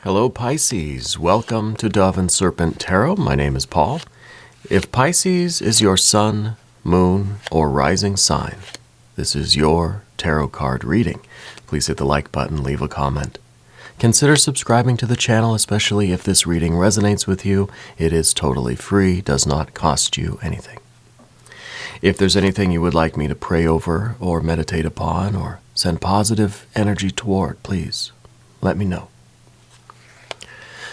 Hello Pisces, welcome to Dove and Serpent Tarot. My name is Paul. If Pisces is your sun, moon, or rising sign, this is your tarot card reading. Please hit the like button, leave a comment. Consider subscribing to the channel, especially if this reading resonates with you. It is totally free, does not cost you anything. If there's anything you would like me to pray over or meditate upon or send positive energy toward, please let me know.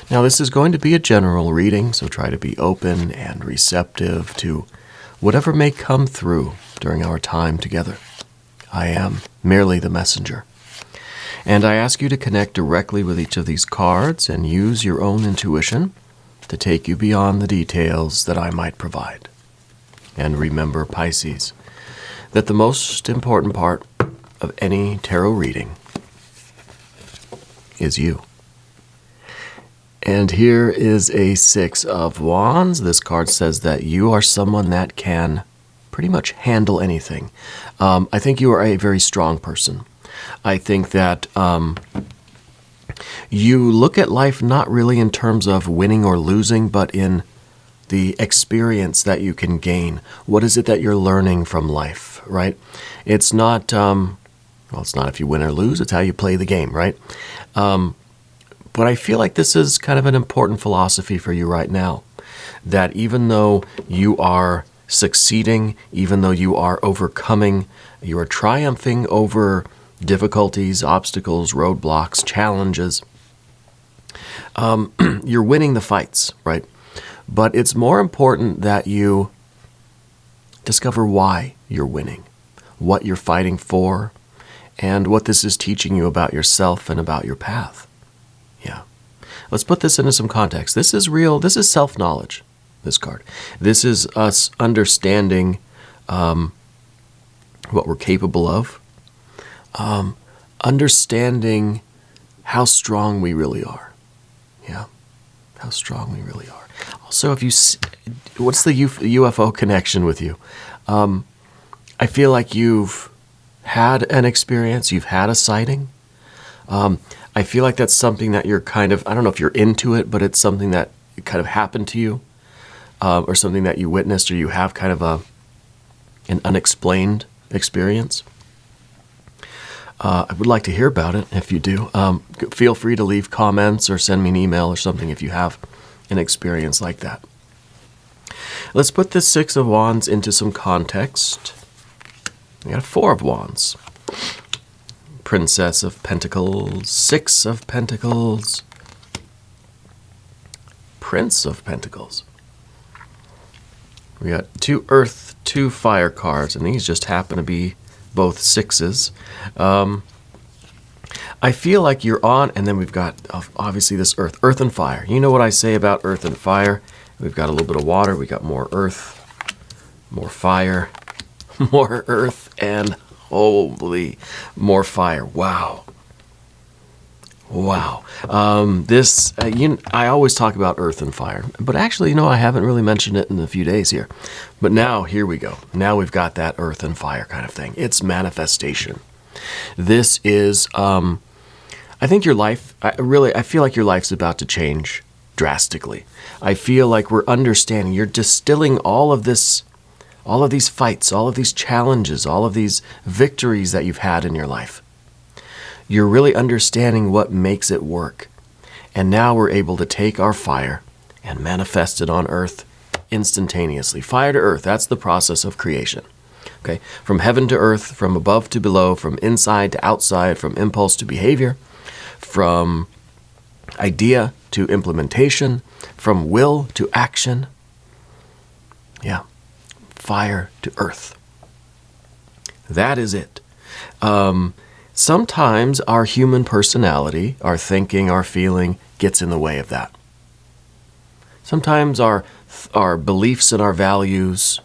Now, this is going to be a general reading, so try to be open and receptive to whatever may come through during our time together. I am merely the messenger. And I ask you to connect directly with each of these cards and use your own intuition to take you beyond the details that I might provide. And remember, Pisces, that the most important part of any tarot reading is you. And here is a Six of Wands. This card says that you are someone that can pretty much handle anything. I think you are a very strong person. I think that you look at life not really in terms of winning or losing, but in the experience that you can gain. What is it that you're learning from life, right? It's not, it's not if you win or lose, it's how you play the game, right? But I feel like this is kind of an important philosophy for you right now, that even though you are succeeding, even though you are overcoming, you are triumphing over difficulties, obstacles, roadblocks, challenges, you're winning the fights, right? But it's more important that you discover why you're winning, what you're fighting for, and what this is teaching you about yourself and about your path. Yeah. Let's put this into some context. This is real. This is self-knowledge, this card. This is us understanding what we're capable of, understanding how strong we really are. Yeah, how strong we really are. Also, if you, what's the UFO connection with you? I feel like you've had an experience, you've had a sighting. I feel like that's something that you're kind of, I don't know if you're into it, but it's something that kind of happened to you, or something that you witnessed, or you have kind of an unexplained experience. I would like to hear about it if you do. Feel free to leave comments or send me an email or something if you have an experience like that. Let's put this Six of Wands into some context. We got a Four of Wands. Princess of Pentacles, Six of Pentacles, Prince of Pentacles. We got two Earth, two Fire cards, and these just happen to be both sixes. I feel like you're on, and then we've got obviously this Earth and Fire. You know what I say about Earth and Fire. We've got a little bit of water, we got more Earth, more Fire, more Earth, and holy, more fire. Wow. Wow. I always talk about Earth and Fire, but actually, I haven't really mentioned it in a few days here. But now, here we go. Now we've got that Earth and Fire kind of thing. It's manifestation. This is, I think your life, I feel like your life's about to change drastically. I feel like we're understanding, you're distilling all of these fights, all of these challenges, all of these victories that you've had in your life. You're really understanding what makes it work. And now we're able to take our fire and manifest it on earth instantaneously. Fire to earth, that's the process of creation. Okay, from heaven to earth, from above to below, from inside to outside, from impulse to behavior, from idea to implementation, from will to action. Yeah. Fire to earth. That is it. Sometimes our human personality, our thinking, our feeling gets in the way of that. Sometimes our beliefs and our values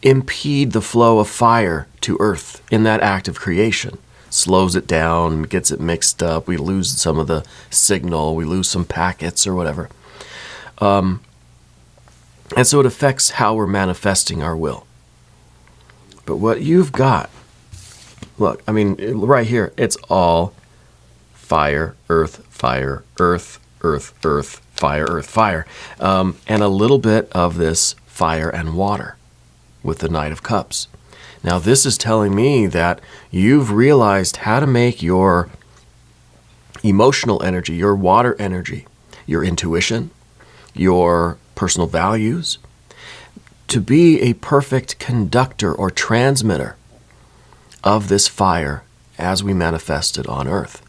impede the flow of fire to earth in that act of creation. Slows it down, gets it mixed up, we lose some of the signal, we lose some packets or whatever. And so it affects how we're manifesting our will. But what you've got, look, right here, it's all fire, earth, earth, fire, and a little bit of this fire and water with the Knight of Cups. Now, this is telling me that you've realized how to make your emotional energy, your water energy, your intuition, your personal values, to be a perfect conductor or transmitter of this fire as we manifest it on earth.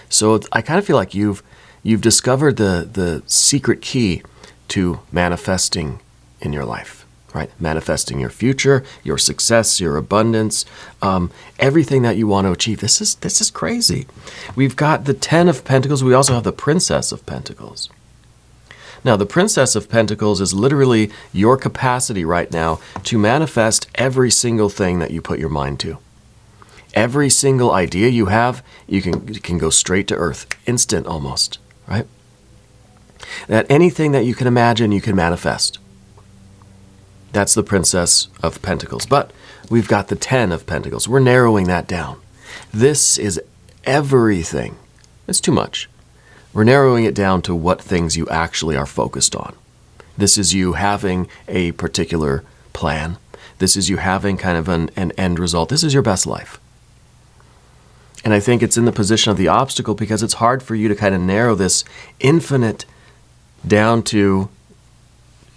So I kind of feel like you've discovered the secret key to manifesting in your life, right? Manifesting your future, your success, your abundance, everything that you want to achieve. This is crazy. We've got the Ten of Pentacles. We also have the Princess of Pentacles. Now, the Princess of Pentacles is literally your capacity right now to manifest every single thing that you put your mind to. Every single idea you have, you can go straight to earth, instant almost, right? That anything that you can imagine, you can manifest. That's the Princess of Pentacles. But we've got the Ten of Pentacles. We're narrowing that down. This is everything. It's too much. We're narrowing it down to what things you actually are focused on. This is you having a particular plan. This is you having kind of an end result. This is your best life. And I think it's in the position of the obstacle because it's hard for you to kind of narrow this infinite down to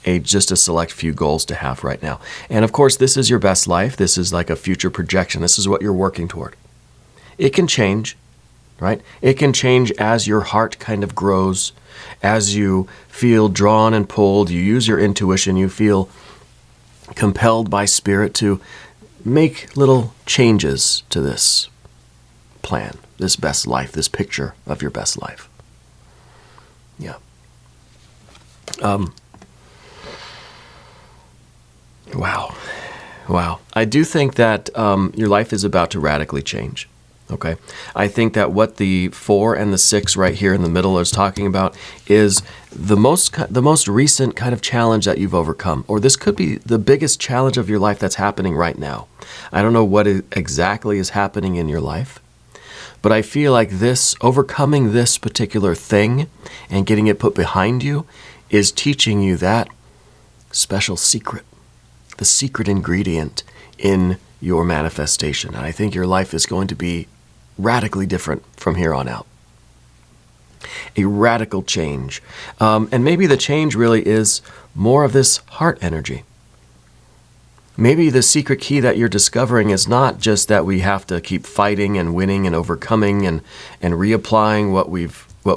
just a select few goals to have right now. And of course, this is your best life. This is like a future projection. This is what you're working toward. It can change, right? It can change as your heart kind of grows, as you feel drawn and pulled, you use your intuition, you feel compelled by spirit to make little changes to this plan, this best life, this picture of your best life. Yeah. Wow. I do think that your life is about to radically change. Okay. I think that what the 4 and the 6 right here in the middle is talking about is the most recent kind of challenge that you've overcome, or this could be the biggest challenge of your life that's happening right now. I don't know what exactly is happening in your life, but I feel like overcoming this particular thing and getting it put behind you is teaching you that special secret, the secret ingredient in your manifestation. And I think your life is going to be radically different from here on out. A radical change. And maybe the change really is more of this heart energy. Maybe the secret key that you're discovering is not just that we have to keep fighting and winning and overcoming and reapplying what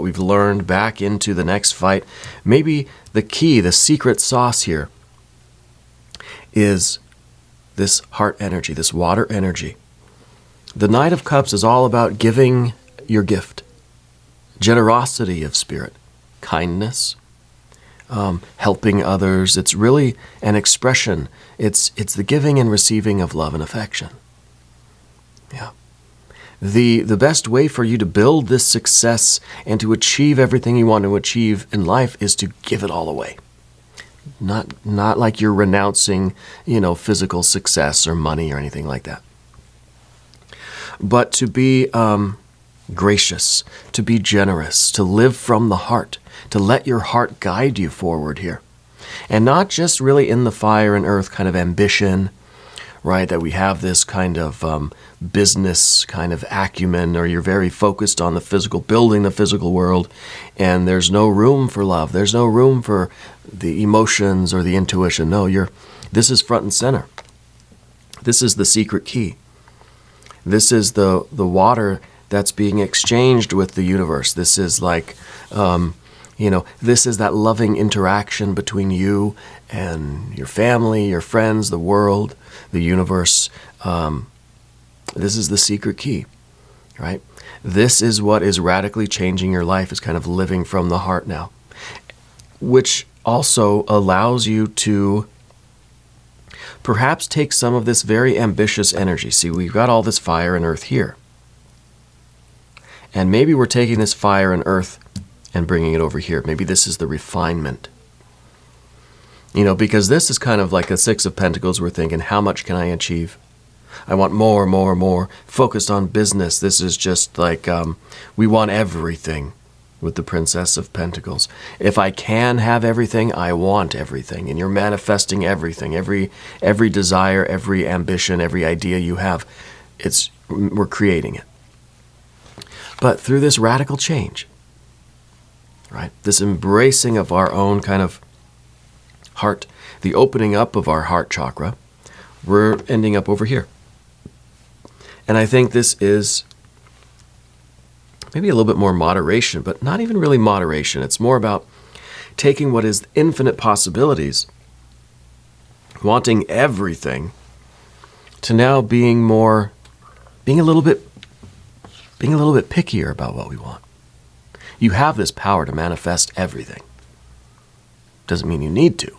we've learned back into the next fight. Maybe the key, the secret sauce here is this heart energy, this water energy. The Knight of Cups is all about giving your gift, generosity of spirit, kindness, helping others. It's really an expression. It's the giving and receiving of love and affection. Yeah. The best way for you to build this success and to achieve everything you want to achieve in life is to give it all away. Not like you're renouncing, physical success or money or anything like that. But to be gracious, to be generous, to live from the heart, to let your heart guide you forward here. And not just really in the fire and earth kind of ambition, right, that we have this kind of business kind of acumen, or you're very focused on the physical, building the physical world, and there's no room for love. There's no room for the emotions or the intuition. No, this is front and center. This is the secret key. This is the water that's being exchanged with the universe. This is like, this is that loving interaction between you and your family, your friends, the world, the universe. This is the secret key, right? This is what is radically changing your life, is kind of living from the heart now, which also allows you to perhaps take some of this very ambitious energy. See, we've got all this fire and earth here. And maybe we're taking this fire and earth and bringing it over here. Maybe this is the refinement. Because this is kind of like a 6 of Pentacles. We're thinking, how much can I achieve? I want more. Focused on business. This is just like, we want everything. with the Princess of Pentacles. If I can have everything, I want everything. And you're manifesting everything, every desire, every ambition, every idea you have. We're creating it. But through this radical change, right? This embracing of our own kind of heart, the opening up of our heart chakra, we're ending up over here. And I think this is maybe a little bit more moderation, but not even really moderation. It's more about taking what is infinite possibilities, wanting everything, to now being a little bit pickier about what we want. You have this power to manifest everything. Doesn't mean you need to.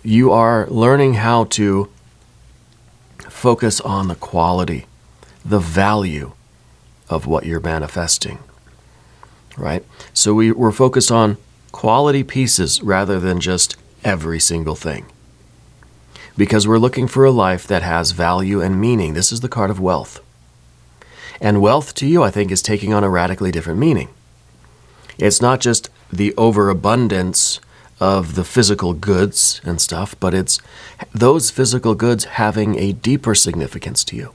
You are learning how to focus on the quality, the value of what you're manifesting, right? So we're focused on quality pieces rather than just every single thing. Because we're looking for a life that has value and meaning. This is the card of wealth. And wealth to you, I think, is taking on a radically different meaning. It's not just the overabundance of the physical goods and stuff, but it's those physical goods having a deeper significance to you,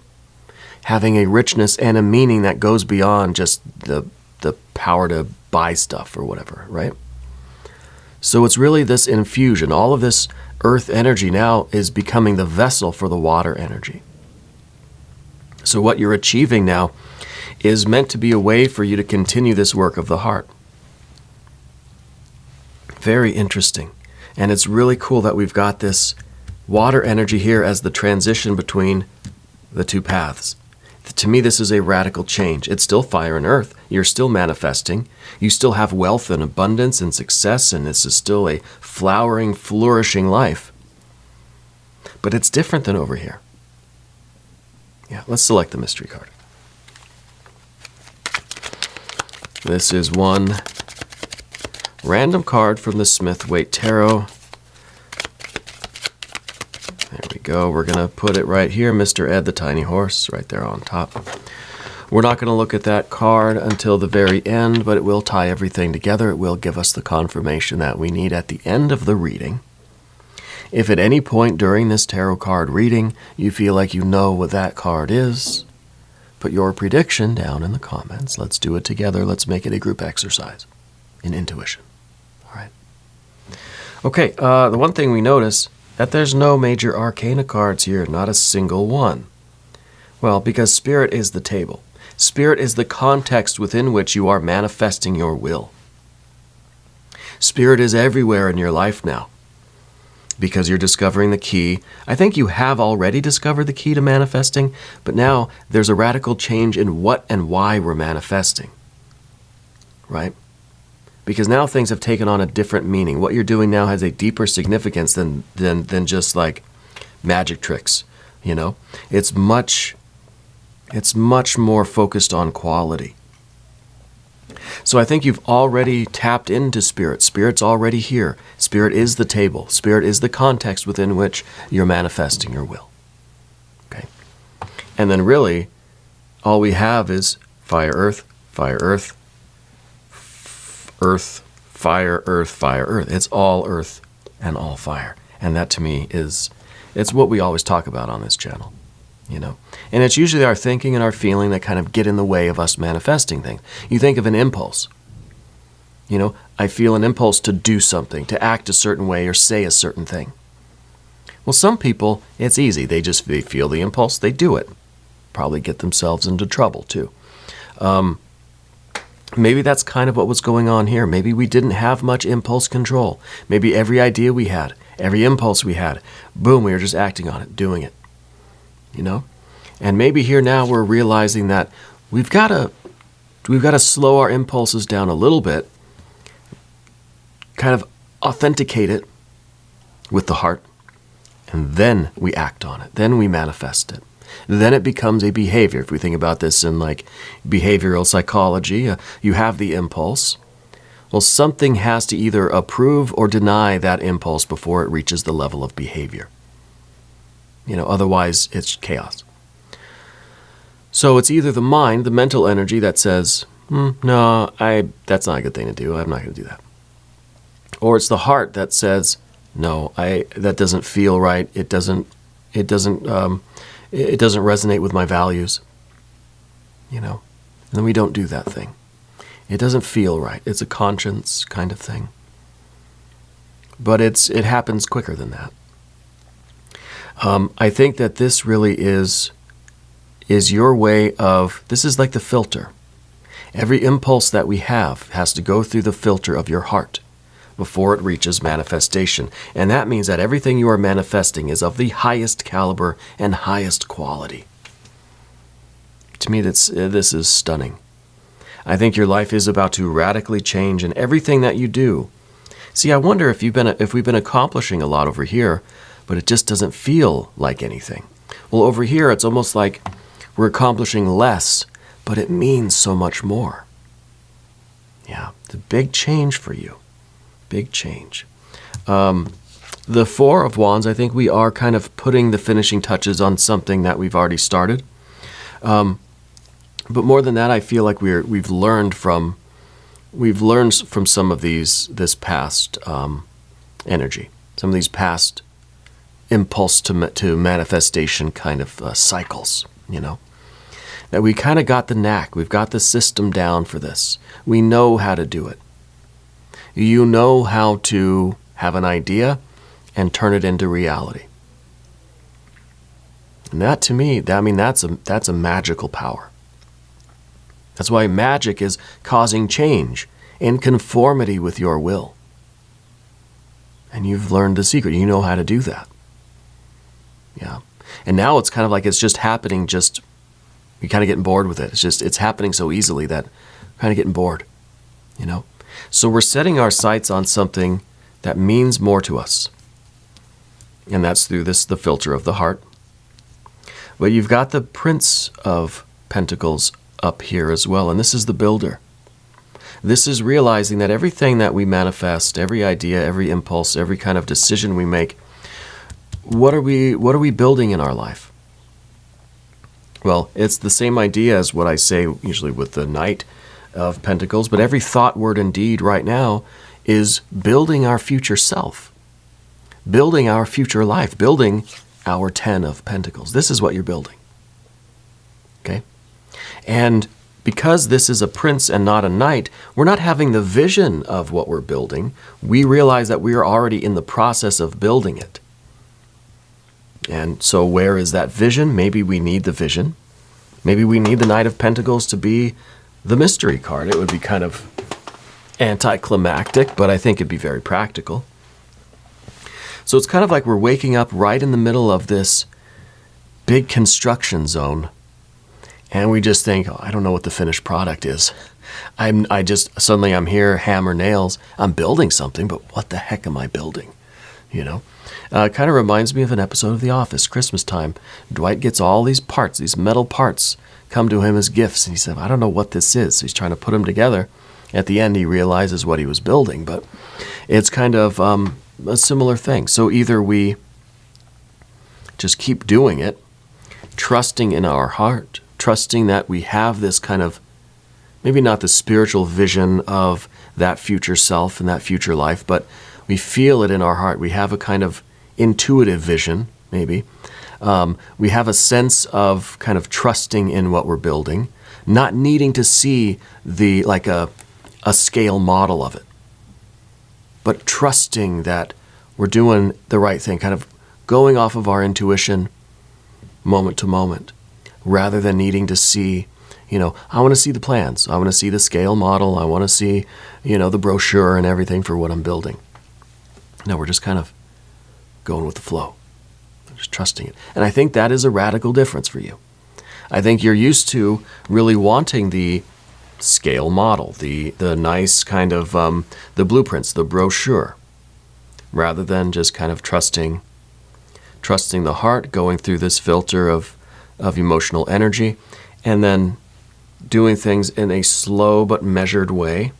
having a richness and a meaning that goes beyond just the power to buy stuff or whatever, right? So it's really this infusion. All of this earth energy now is becoming the vessel for the water energy. So what you're achieving now is meant to be a way for you to continue this work of the heart. Very interesting. And it's really cool that we've got this water energy here as the transition between the two paths. To me, this is a radical change. It's still fire and earth. You're still manifesting. You still have wealth and abundance and success, and this is still a flowering, flourishing life. But it's different than over here. Yeah, let's select the mystery card. This is one random card from the Smith-Waite Tarot. There we go. We're going to put it right here, Mr. Ed the Tiny Horse, right there on top. We're not going to look at that card until the very end, but it will tie everything together. It will give us the confirmation that we need at the end of the reading. If at any point during this tarot card reading you feel like you know what that card is, put your prediction down in the comments. Let's do it together. Let's make it a group exercise in intuition. All right. Okay, the one thing we notice that there's no major arcana cards here, not a single one. Well, because Spirit is the table. Spirit is the context within which you are manifesting your will. Spirit is everywhere in your life now because you're discovering the key. I think you have already discovered the key to manifesting, but now there's a radical change in what and why we're manifesting, right? Because now things have taken on a different meaning. What you're doing now has a deeper significance than just like magic tricks, you know? It's much more focused on quality. So I think you've already tapped into Spirit. Spirit's already here. Spirit is the table. Spirit is the context within which you're manifesting your will. Okay? And then really, all we have is fire, earth, earth, fire, earth. It's all earth and all fire. And that to me it's what we always talk about on this channel, you know. And it's usually our thinking and our feeling that kind of get in the way of us manifesting things. You think of an impulse. You know, I feel an impulse to do something, to act a certain way or say a certain thing. Well, some people, it's easy. They feel the impulse, they do it. Probably get themselves into trouble too. Maybe that's kind of what was going on here. Maybe we didn't have much impulse control. Maybe every idea we had, every impulse we had, boom, we were just acting on it, doing it. You know? And maybe here now we're realizing that we've got to slow our impulses down a little bit, kind of authenticate it with the heart, and then we act on it. Then we manifest it. Then it becomes a behavior. If we think about this in like behavioral psychology, you have the impulse. Well, something has to either approve or deny that impulse before it reaches the level of behavior. You know, otherwise it's chaos. So it's either the mind, the mental energy that says, no, that's not a good thing to do. I'm not going to do that. Or it's the heart that says, no, that doesn't feel right. It doesn't resonate with my values. And then we don't do that thing. It doesn't feel right. It's a conscience kind of thing. But it happens quicker than that. I think that this really is your way of, this is like the filter. Every impulse that we have has to go through the filter of your heart before it reaches manifestation. And that means that everything you are manifesting is of the highest caliber and highest quality. To me, this is stunning. I think your life is about to radically change in everything that you do. See, I wonder if we've been accomplishing a lot over here, but it just doesn't feel like anything. Well, over here, it's almost like we're accomplishing less, but it means so much more. Yeah, it's a big change for you. Big change. The Four of Wands, I think we are kind of putting the finishing touches on something that we've already started. But more than that, I feel like we've learned from some of this past energy, some of these past impulse to manifestation kind of cycles, that we kind of got the knack. We've got the system down for this. We know how to do it. You know how to have an idea and turn it into reality. And that, to me, that's a magical power. That's why magic is causing change in conformity with your will. And you've learned the secret. You know how to do that. Yeah. And now it's kind of like it's just happening, you're kind of getting bored with it. It's happening so easily that I'm kind of getting bored, So we're setting our sights on something that means more to us. And that's through the filter of the heart. But you've got the Prince of Pentacles up here as well, and this is the builder. This is realizing that everything that we manifest, every idea, every impulse, every kind of decision we make, what are we building in our life? Well, it's the same idea as what I say usually with the Knight of Pentacles, but every thought, word, and deed right now is building our future self, building our future life, building our 10 of Pentacles. This is what you're building. Okay? And because this is a prince and not a knight, we're not having the vision of what we're building. We realize that we are already in the process of building it. And so where is that vision? Maybe we need the vision. Maybe we need the Knight of Pentacles to be the mystery card. It would be kind of anticlimactic, but I think it'd be very practical. So it's kind of like we're waking up right in the middle of this big construction zone, and we just think, I don't know what the finished product is. Suddenly I'm here, hammer, nails. I'm building something, but what the heck am I building? It kind of reminds me of an episode of The Office, Christmas time. Dwight gets all these parts, these metal parts, come to him as gifts. And he said, I don't know what this is. So he's trying to put them together. At the end, he realizes what he was building. But it's kind of a similar thing. So either we just keep doing it, trusting in our heart, trusting that we have this kind of, maybe not the spiritual vision of that future self and that future life, but we feel it in our heart. We have a kind of intuitive vision, maybe. We have a sense of kind of trusting in what we're building, not needing to see a scale model of it, but trusting that we're doing the right thing, kind of going off of our intuition moment to moment, rather than needing to see, I want to see the plans. I want to see the scale model. I want to see, the brochure and everything for what I'm building. No, we're just kind of going with the flow, just trusting it. And I think that is a radical difference for you. I think you're used to really wanting the scale model, the nice kind of, the blueprints, the brochure, rather than just kind of trusting the heart, going through this filter of emotional energy, and then doing things in a slow but measured way,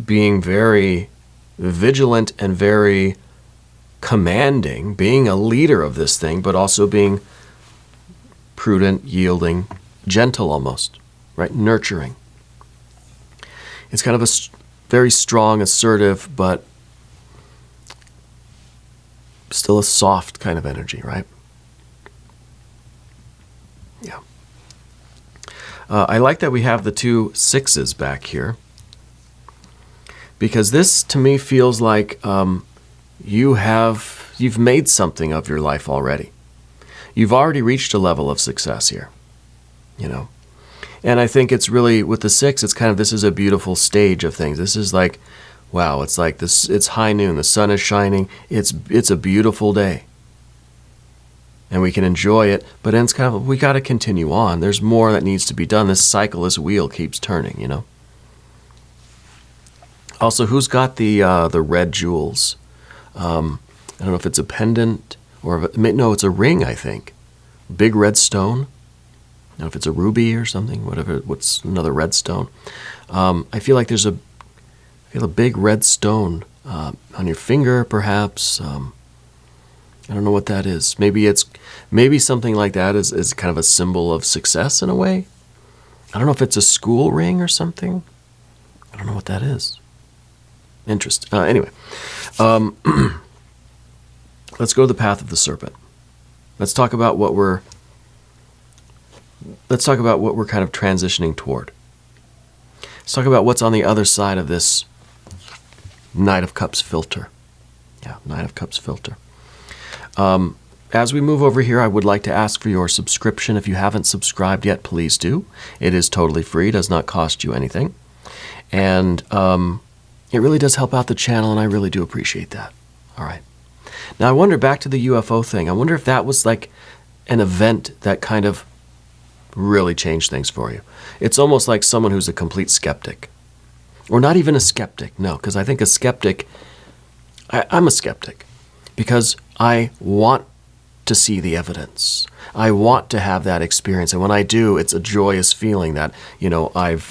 being very vigilant and very commanding, being a leader of this thing, but also being prudent, yielding, gentle almost, right? Nurturing. It's kind of a very strong, assertive, but still a soft kind of energy, right? Yeah. I like that we have the two sixes back here, because this to me feels like you've made something of your life already. You've already reached a level of success here, you know. And I think it's really, with the six, it's kind of, this is a beautiful stage of things. This is like, wow, it's like this, it's high noon, the sun is shining, it's a beautiful day. And we can enjoy it, but then it's kind of, we got to continue on. There's more that needs to be done. This cycle, this wheel keeps turning, you know. Also, who's got the red jewels? I don't know if it's a pendant or no, it's a ring, I think. Big red stone. I don't know if it's a ruby or something, whatever. What's another red stone? I feel like I feel a big red stone on your finger, perhaps. I don't know what that is. Maybe something like that is kind of a symbol of success in a way. I don't know if it's a school ring or something. I don't know what that is. Interesting. Anyway, let's go to the path of the serpent. Let's talk about what we're kind of transitioning toward. Let's talk about what's on the other side of this Knight of Cups filter. Yeah, Knight of Cups filter. As we move over here, I would like to ask for your subscription. If you haven't subscribed yet, please do. It is totally free, does not cost you anything. And it really does help out the channel, and I really do appreciate that. All right. Now, I wonder, back to the UFO thing, I wonder if that was like an event that kind of really changed things for you. It's almost like someone who's a complete skeptic. Or not even a skeptic, no, because I think a skeptic, I'm a skeptic because I want to see the evidence. I want to have that experience. And when I do, it's a joyous feeling that, you know, I've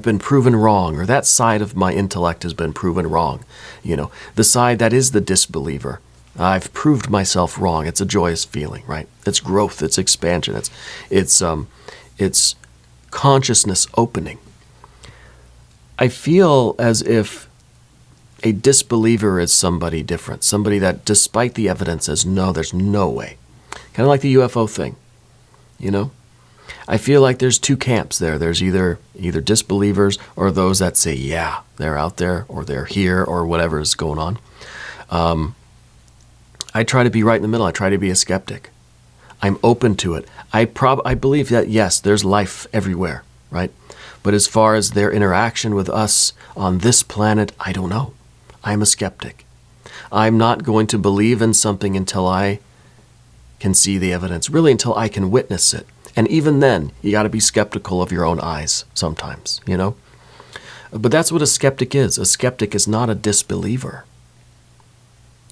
been proven wrong, or that side of my intellect has been proven wrong. You know, the side that is the disbeliever. I've proved myself wrong. It's a joyous feeling, right? It's growth, it's expansion, it's consciousness opening. I feel as if a disbeliever is somebody different, somebody that, despite the evidence, says, no, there's no way. Kind of like the UFO thing, you know? I feel like there's two camps there. There's either disbelievers or those that say, yeah, they're out there, or they're here, or whatever is going on. I try to be right in the middle. I try to be a skeptic. I'm open to it. I believe that, yes, there's life everywhere, right? But as far as their interaction with us on this planet, I don't know. I'm a skeptic. I'm not going to believe in something until I can see the evidence, really until I can witness it. And even then, you got to be skeptical of your own eyes sometimes, you know? But that's what a skeptic is. A skeptic is not a disbeliever.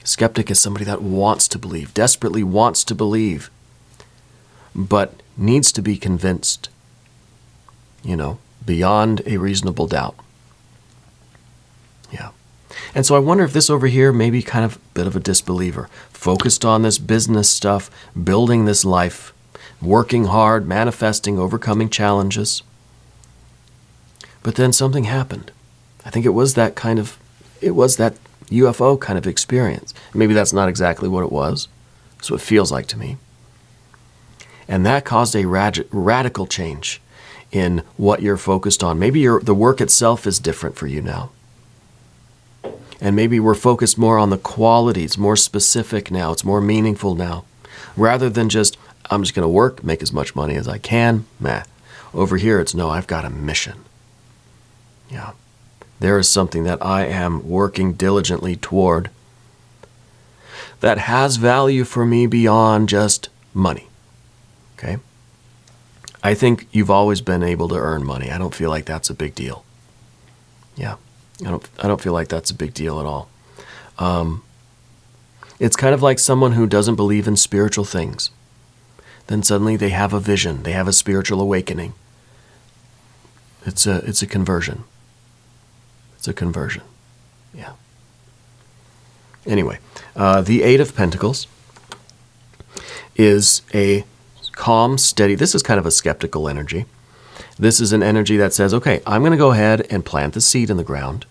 A skeptic is somebody that wants to believe, desperately wants to believe, but needs to be convinced, you know, beyond a reasonable doubt. Yeah. And so I wonder if this over here may be kind of a bit of a disbeliever, focused on this business stuff, building this life, working hard, manifesting, overcoming challenges. But then something happened. I think it was that UFO kind of experience. Maybe that's not exactly what it was. That's what it feels like to me. And that caused a radical change in what you're focused on. Maybe the work itself is different for you now. And maybe we're focused more on the qualities, more specific now. It's more meaningful now. Rather than just, I'm just going to work, make as much money as I can. Meh. Over here, it's no, I've got a mission. Yeah. There is something that I am working diligently toward that has value for me beyond just money. Okay? I think you've always been able to earn money. I don't feel like that's a big deal. Yeah. I don't feel like that's a big deal at all. It's kind of like someone who doesn't believe in spiritual things. Then suddenly they have a vision. They have a spiritual awakening. It's a conversion. It's a conversion. Yeah. Anyway, the Eight of Pentacles is a calm, steady. This is kind of a skeptical energy. This is an energy that says, okay, I'm going to go ahead and plant the seed in the ground.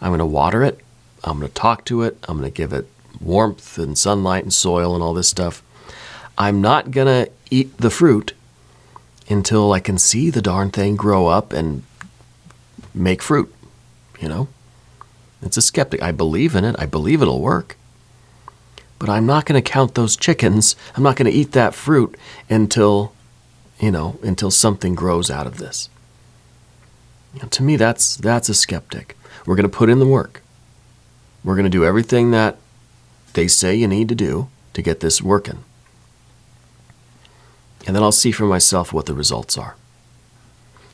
I'm going to water it. I'm going to talk to it. I'm going to give it warmth and sunlight and soil and all this stuff. I'm not going to eat the fruit until I can see the darn thing grow up and make fruit, you know? It's a skeptic. I believe in it. I believe it'll work. But I'm not going to count those chickens. I'm not going to eat that fruit until something grows out of this. To me, that's a skeptic. We're going to put in the work. We're going to do everything that they say you need to do to get this working. And then I'll see for myself what the results are.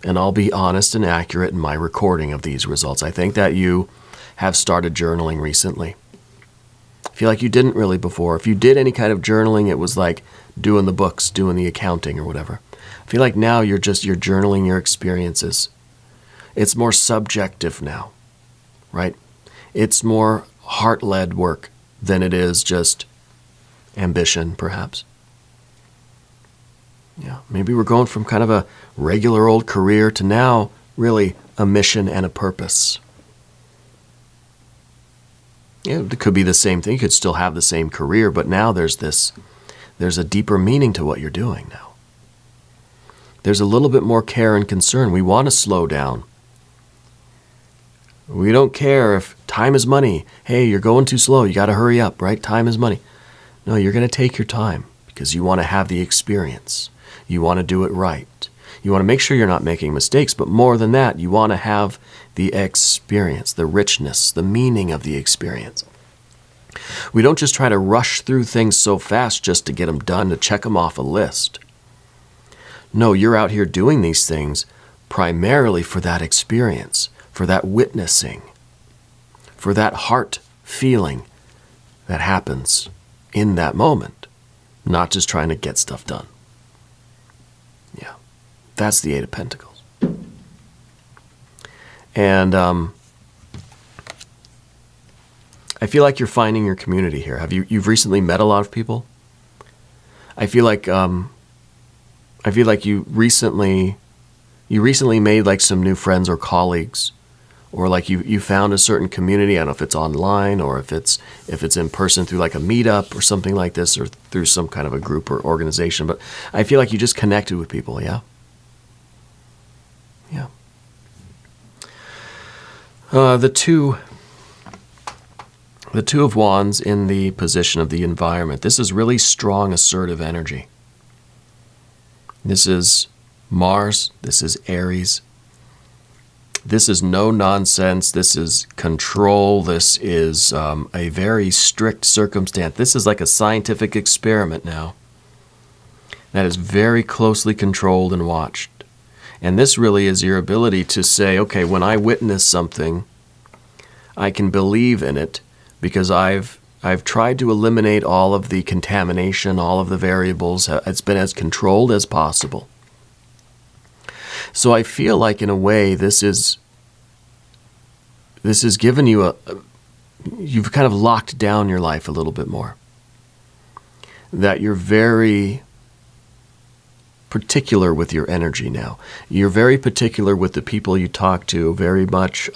And I'll be honest and accurate in my recording of these results. I think that you have started journaling recently. I feel like you didn't really before. If you did any kind of journaling, it was like doing the books, doing the accounting or whatever. I feel like now you're journaling your experiences. It's more subjective now, right? It's more heart-led work than it is just ambition, perhaps. Yeah, maybe we're going from kind of a regular old career to now really a mission and a purpose. Yeah, it could be the same thing. You could still have the same career, but now there's a deeper meaning to what you're doing now. There's a little bit more care and concern. We want to slow down. We don't care if time is money. Hey, you're going too slow. You got to hurry up, right? Time is money. No, you're going to take your time because you want to have the experience. You want to do it right. You want to make sure you're not making mistakes, but more than that, you want to have the experience, the richness, the meaning of the experience. We don't just try to rush through things so fast just to get them done, to check them off a list. No, you're out here doing these things primarily for that experience, for that witnessing, for that heart feeling that happens in that moment, not just trying to get stuff done. Yeah, that's the Eight of Pentacles. And I feel like you're finding your community here. You've recently met a lot of people? I feel like you recently made like some new friends or colleagues, or like you found a certain community. I don't know if it's online or if it's in person through like a meetup or something like this, or through some kind of a group or organization. But I feel like you just connected with people. Yeah. Yeah. The two of Wands in the position of the environment. This is really strong, assertive energy. This is Mars. This is Aries. This is no nonsense. This is control. This is a very strict circumstance. This is like a scientific experiment now that is very closely controlled and watched. And this really is your ability to say, okay, when I witness something, I can believe in it because I've tried to eliminate all of the contamination, all of the variables. It's been as controlled as possible. So I feel like in a way this has given you you've kind of locked down your life a little bit more. That you're very particular with your energy now. You're very particular with the people you talk to, very much,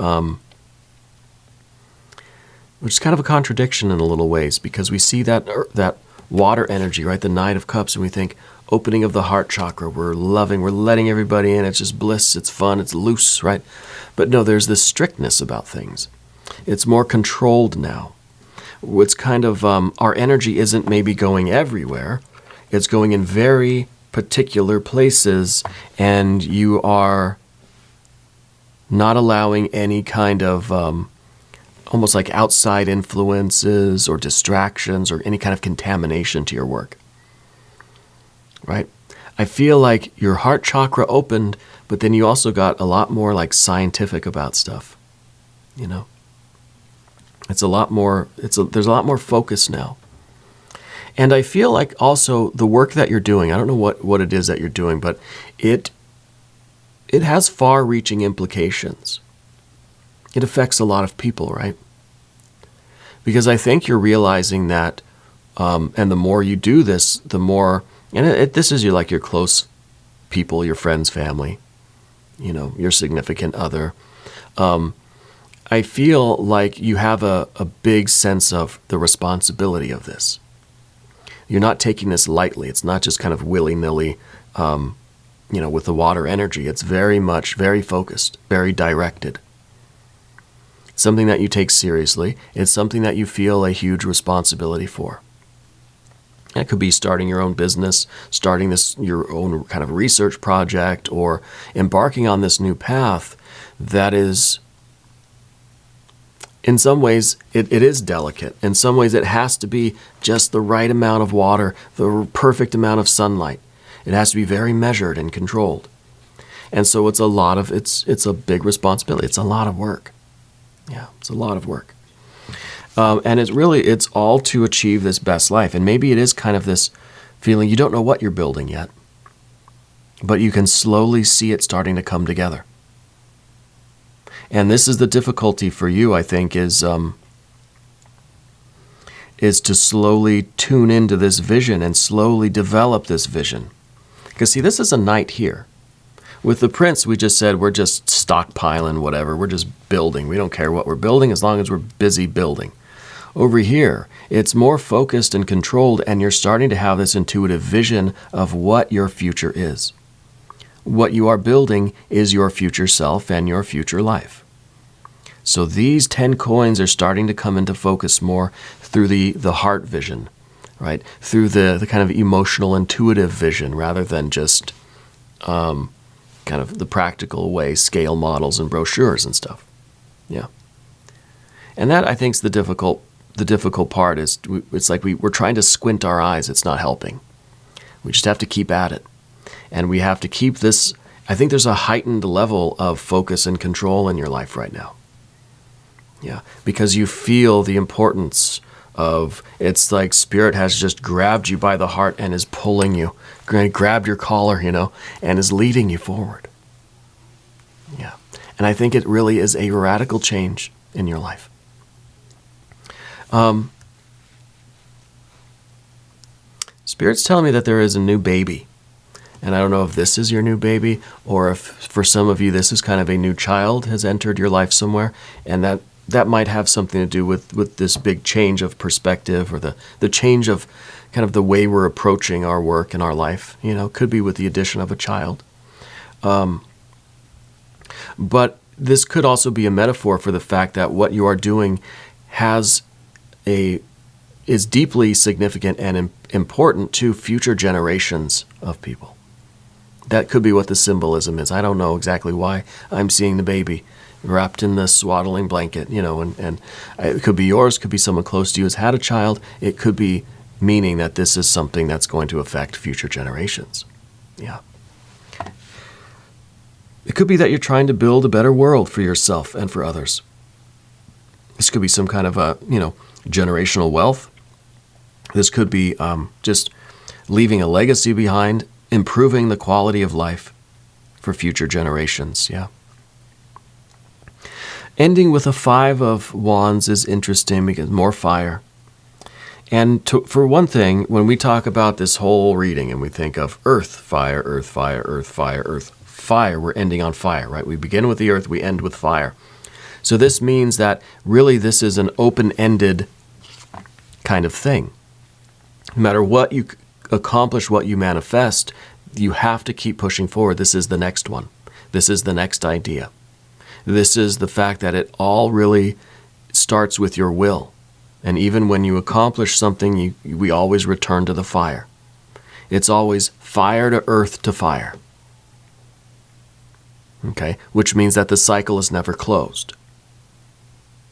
which is kind of a contradiction in a little ways, because we see that water energy, right? The Knight of Cups, and we think opening of the heart chakra, we're letting everybody in, it's just bliss, it's fun, it's loose, right? But no, there's this strictness about things. It's more controlled now. It's kind of, our energy isn't maybe going everywhere, it's going in very particular places, and you are not allowing any kind of almost like outside influences or distractions or any kind of contamination to your work. Right? I feel like your heart chakra opened, but then you also got a lot more like scientific about stuff. You know? It's a lot more, there's a lot more focus now. And I feel like also the work that you're doing, I don't know what it is that you're doing, but it has far-reaching implications. It affects a lot of people, right? Because I think you're realizing that, and the more you do this, the more, and this is your close people, your friends, family, your significant other. I feel like you have a big sense of the responsibility of this. You're not taking this lightly. It's not just kind of willy-nilly, with the water energy. It's very much, very focused, very directed. Something that you take seriously. It's something that you feel a huge responsibility for. It could be starting your own business, starting your own kind of research project, or embarking on this new path that is, in some ways, it is delicate. In some ways, it has to be just the right amount of water, the perfect amount of sunlight. It has to be very measured and controlled. And so it's a big responsibility. It's a lot of work. Yeah, it's a lot of work. And it's all to achieve this best life. And maybe it is kind of this feeling you don't know what you're building yet, but you can slowly see it starting to come together. And this is the difficulty for you, I think, is to slowly tune into this vision and slowly develop this vision. Because see, this is a knight here. With the prince, we just said we're just stockpiling whatever. We're just building. We don't care what we're building as long as we're busy building. Over here, it's more focused and controlled, and you're starting to have this intuitive vision of what your future is. What you are building is your future self and your future life. So these 10 coins are starting to come into focus more through the heart vision, right? Through the kind of emotional, intuitive vision, rather than just kind of the practical way, scale models and brochures and stuff. Yeah. And that, I think, is the difficult part. Is it's like we're trying to squint our eyes. It's not helping. We just have to keep at it. And we have to keep this. I think there's a heightened level of focus and control in your life right now. Yeah, because you feel the importance of, it's like Spirit has just grabbed you by the heart and is pulling you, grabbed your collar, and is leading you forward. Yeah, and I think it really is a radical change in your life. Spirit's telling me that there is a new baby. And I don't know if this is your new baby, or if for some of you this is kind of a new child has entered your life somewhere, and that might have something to do with this big change of perspective, or the change of kind of the way we're approaching our work and our life. Could be with the addition of a child. But this could also be a metaphor for the fact that what you are doing is deeply significant and important to future generations of people. That could be what the symbolism is. I don't know exactly why I'm seeing the baby wrapped in the swaddling blanket, and it could be yours, could be someone close to you has had a child. It could be meaning that this is something that's going to affect future generations. Yeah. It could be that you're trying to build a better world for yourself and for others. This could be some kind of generational wealth. This could be just leaving a legacy behind, improving the quality of life for future generations. Yeah. Ending with a 5 of Wands is interesting because more fire. And for one thing, when we talk about this whole reading and we think of earth, fire, earth, fire, earth, fire, earth, fire, we're ending on fire, right? We begin with the earth, we end with fire. So this means that really this is an open-ended kind of thing. No matter what you accomplish, what you manifest, you have to keep pushing forward. This is the next one. This is the next idea. This is the fact that it all really starts with your will. And even when you accomplish something, we always return to the fire. It's always fire to earth to fire. Okay? Which means that the cycle is never closed.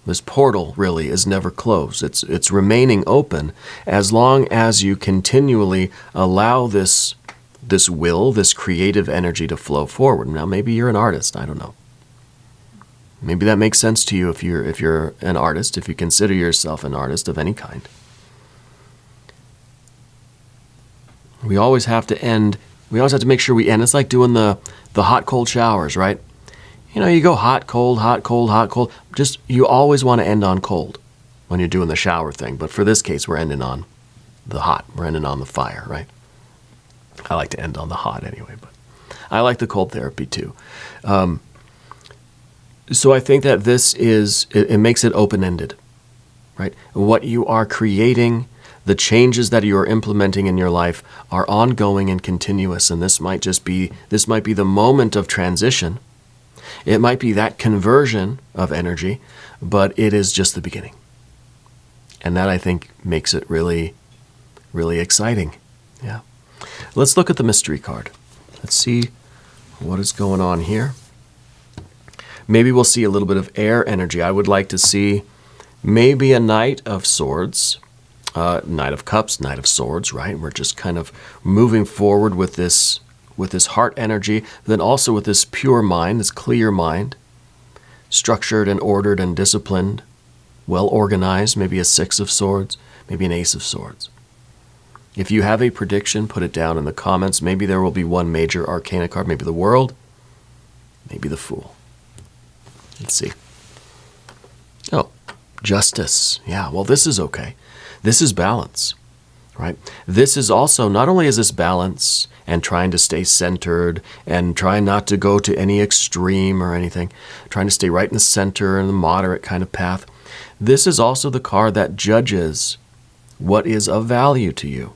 This portal really is never closed. It's remaining open as long as you continually allow this will, this creative energy to flow forward. Now, maybe you're an artist. I don't know. Maybe that makes sense to you if you're an artist, if you consider yourself an artist of any kind. We always have to make sure we end. It's like doing the hot, cold showers, right? You go hot, cold, hot, cold, hot, cold. Just, you always want to end on cold when you're doing the shower thing. But for this case, we're ending on the hot. We're ending on the fire, right? I like to end on the hot anyway. I like the cold therapy too. So I think that this is, it makes it open-ended, right? What you are creating, the changes that you are implementing in your life are ongoing and continuous, and this might be the moment of transition. It might be that conversion of energy, but it is just the beginning. And that, I think, makes it really, really exciting. Yeah. Let's look at the mystery card. Let's see what is going on here. Maybe we'll see a little bit of air energy. I would like to see maybe a Knight of Swords, Knight of Cups, Knight of Swords, right? We're just kind of moving forward with this heart energy, then also with this pure mind, this clear mind, structured and ordered and disciplined, well organized, maybe a Six of Swords, maybe an Ace of Swords. If you have a prediction, put it down in the comments. Maybe there will be one major arcana card, maybe the World, maybe the Fool. Let's see. Oh, Justice. Yeah, well, this is okay. This is balance, right? This is also, not only is this balance and trying to stay centered and trying not to go to any extreme or anything, trying to stay right in the center and the moderate kind of path. This is also the card that judges what is of value to you.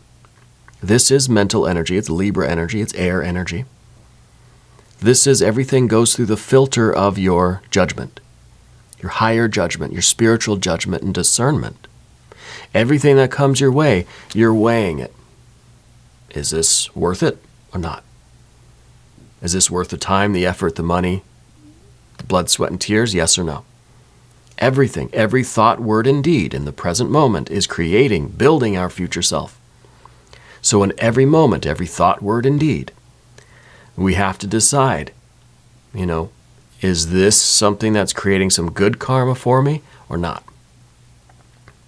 This is mental energy. It's Libra energy. It's air energy. This is everything goes through the filter of your judgment, your higher judgment, your spiritual judgment and discernment. Everything that comes your way, you're weighing it. Is this worth it or not? Is this worth the time, the effort, the money, the blood, sweat, and tears? Yes or no? Everything, every thought, word, and deed in the present moment is creating, building our future self. So in every moment, every thought, word, and deed, we have to decide, is this something that's creating some good karma for me or not?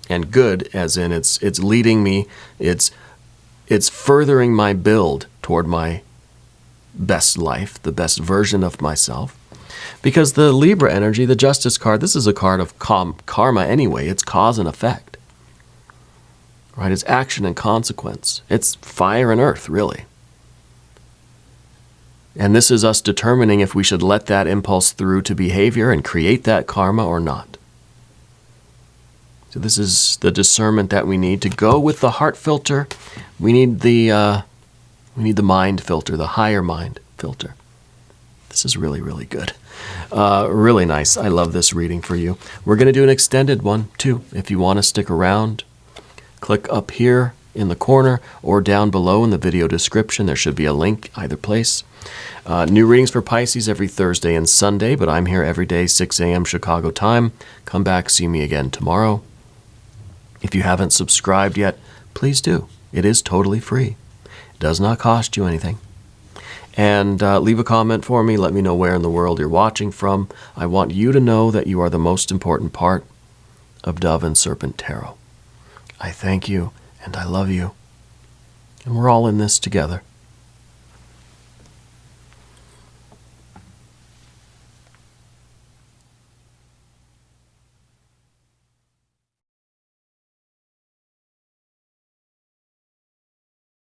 And good as in it's leading me, it's furthering my build toward my best life, the best version of myself. Because the Libra energy, the Justice card, this is a card of karma anyway. It's cause and effect. Right? It's action and consequence. It's fire and earth, really. And this is us determining if we should let that impulse through to behavior and create that karma or not. So this is the discernment that we need to go with the heart filter. We need the mind filter, the higher mind filter. This is really, really good. Really nice. I love this reading for you. We're going to do an extended one too. If you want to stick around, click up here in the corner or down below in the video description. There should be a link either place. New readings for Pisces every Thursday and Sunday, but I'm here every day, 6 a.m. Chicago time. Come back, see me again tomorrow. If you haven't subscribed yet, please do. It is totally free. It does not cost you anything. And leave a comment for me. Let me know where in the world you're watching from. I want you to know that you are the most important part of Dove and Serpent Tarot. I thank you, and I love you. And we're all in this together.